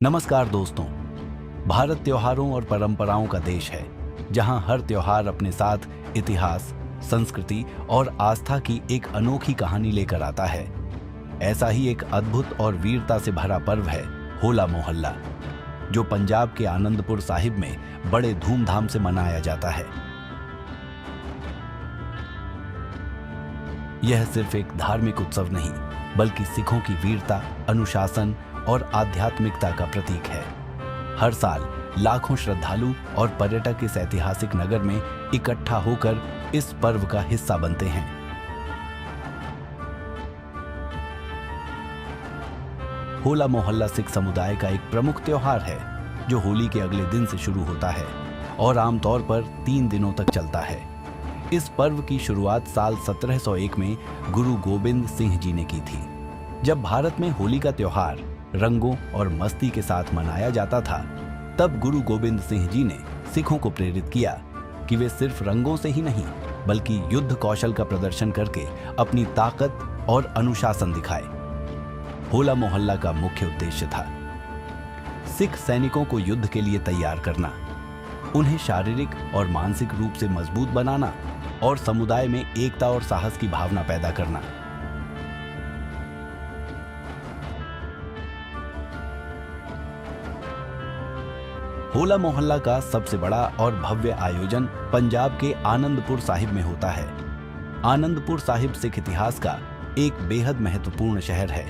नमस्कार दोस्तों। भारत त्योहारों और परंपराओं का देश है, जहां हर त्योहार अपने साथ इतिहास, संस्कृति और आस्था की एक अनोखी कहानी लेकर आता है। ऐसा ही एक अद्भुत और वीरता से भरा पर्व है होला मोहल्ला, जो पंजाब के आनंदपुर साहिब में बड़े धूमधाम से मनाया जाता है। यह सिर्फ एक धार्मिक उत्सव नहीं, बल्कि सिखों की वीरता, अनुशासन और आध्यात्मिकता का प्रतीक है। हर साल लाखों श्रद्धालु और पर्यटक इस ऐतिहासिक नगर में इकट्ठा होकर इस पर्व का हिस्सा बनते हैं। होला मोहल्ला सिख समुदाय का एक प्रमुख त्योहार है, जो होली के अगले दिन से शुरू होता है और आमतौर पर 3 दिनों तक चलता है। इस पर्व की शुरुआत साल 1701 में गुरु गोबिंद सिंह जी ने की थी। जब भारत में होली का त्योहार रंगों और मस्ती के साथ मनाया जाता था, तब गुरु गोबिंद सिंह जी ने सिखों को प्रेरित किया कि वे सिर्फ रंगों से ही नहीं, बल्कि युद्ध कौशल का प्रदर्शन करके अपनी ताकत और अनुशासन दिखाए। होला मोहल्ला का मुख्य उद्देश्य था सिख सैनिकों को युद्ध के लिए तैयार करना, उन्हें शारीरिक और मानसिक रूप से मजबूत बनाना और समुदाय में एकता और साहस की भावना पैदा करना। होला मोहल्ला का सबसे बड़ा और भव्य आयोजन पंजाब के आनंदपुर साहिब में होता है। आनंदपुर साहिब सिख इतिहास का एक बेहद महत्वपूर्ण शहर है।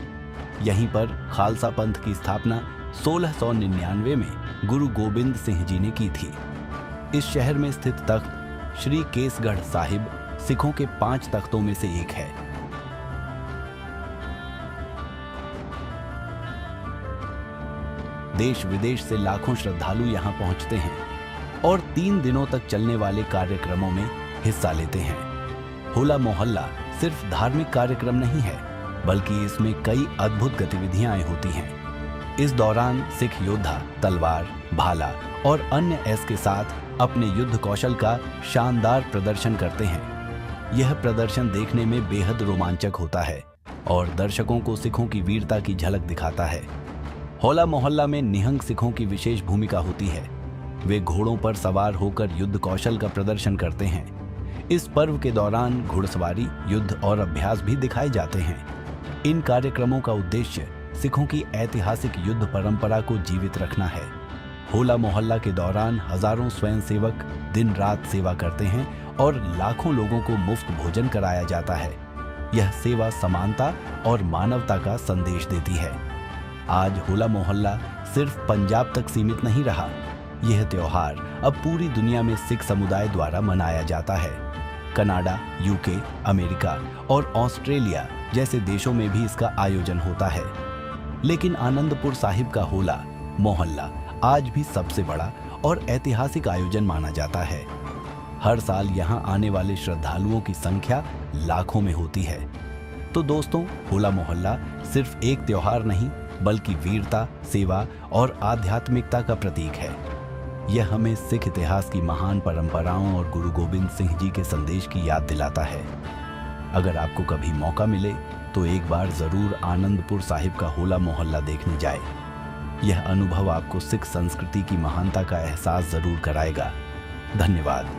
यहीं पर खालसा पंथ की स्थापना 1699 में गुरु गोबिंद सिंह जी ने की थी। इस शहर में स्थित तख्त श्री केसगढ़ साहिब सिखों के 5 तख्तों में से एक है। देश विदेश से लाखों श्रद्धालु यहां पहुंचते हैं और 3 दिनों तक चलने वाले कार्यक्रमों में हिस्सा लेते हैं। होला मोहल्ला सिर्फ धार्मिक कार्यक्रम नहीं है, बल्कि इसमें कई अद्भुत गतिविधियां होती हैं। इस दौरान सिख योद्धा तलवार, भाला और अन्य ऐस के साथ अपने युद्ध कौशल का शानदार प्रदर्शन करते हैं। यह प्रदर्शन देखने में बेहद रोमांचक होता है और दर्शकों को सिखों की वीरता की झलक दिखाता है। होला मोहल्ला में निहंग सिखों की विशेष भूमिका होती है। वे घोड़ों पर सवार होकर युद्ध कौशल का प्रदर्शन करते हैं। इस पर्व के दौरान घुड़सवारी, युद्ध और अभ्यास भी दिखाए जाते हैं। इन कार्यक्रमों का उद्देश्य सिखों की ऐतिहासिक युद्ध परंपरा को जीवित रखना है। होला मोहल्ला के दौरान हजारों स्वयंसेवक दिन रात सेवा करते हैं और लाखों लोगों को मुफ्त भोजन कराया जाता है। यह सेवा समानता और मानवता का संदेश देती है। आज होला मोहल्ला सिर्फ पंजाब तक सीमित नहीं रहा। यह त्योहार अब पूरी दुनिया में सिख समुदाय द्वारा मनाया जाता है। कनाडा, यूके, अमेरिका और ऑस्ट्रेलिया जैसे देशों में भी इसका आयोजन होता है। लेकिन आनंदपुर साहिब का होला मोहल्ला आज भी सबसे बड़ा और ऐतिहासिक आयोजन माना जाता है। हर साल यहाँ आने वाले श्रद्धालुओं की संख्या लाखों में होती है। तो दोस्तों, होला मोहल्ला सिर्फ एक त्योहार नहीं, बल्कि वीरता, सेवा और आध्यात्मिकता का प्रतीक है। यह हमें सिख इतिहास की महान परंपराओं और गुरु गोबिंद सिंह जी के संदेश की याद दिलाता है। अगर आपको कभी मौका मिले तो एक बार जरूर आनंदपुर साहिब का होला मोहल्ला देखने जाए। यह अनुभव आपको सिख संस्कृति की महानता का एहसास जरूर कराएगा। धन्यवाद।